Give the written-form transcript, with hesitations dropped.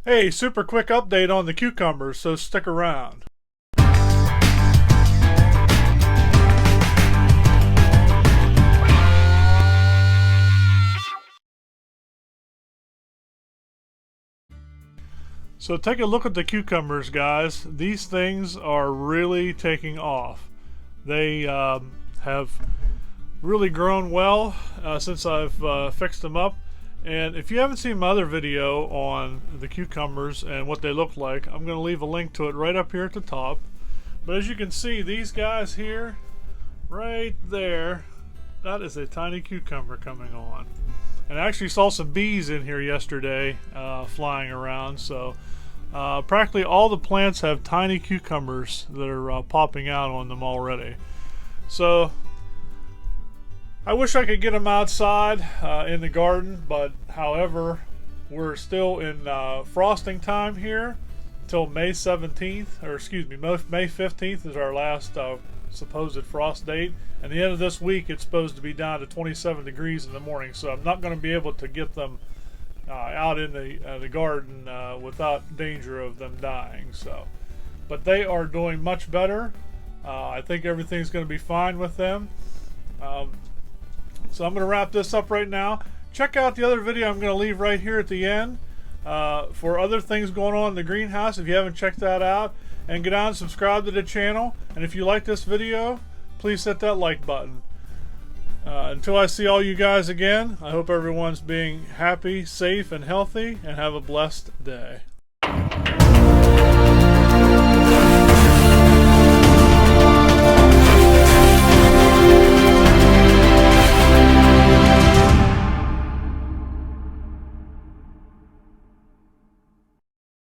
Hey, super quick update on the cucumbers, so stick around. So take a look at the cucumbers, guys. These things are really taking off. They have really grown well since I've fixed them up. And if you haven't seen my other video on the cucumbers and what they look like, I'm going to leave a link to it right up here at the top. But as you can see, these guys here, right there, that is a tiny cucumber coming on. And I actually saw some bees in here yesterday flying around, so practically all the plants have tiny cucumbers that are popping out on them already. So I wish I could get them outside in the garden, but however, we're still in frosting time here until May 17th, or excuse me, May 15th is our last supposed frost date. And the end of this week, it's supposed to be down to 27 degrees in the morning, so I'm not going to be able to get them out in the garden without danger of them dying. So, but they are doing much better. I think everything's going to be fine with them. So I'm going to wrap this up right now. Check out the other video I'm going to leave right here at the end for other things going on in the greenhouse if you haven't checked that out. And get down and subscribe to the channel. And if you like this video, please hit that like button. Until I see all you guys again, I hope everyone's being happy, safe, and healthy, and have a blessed day.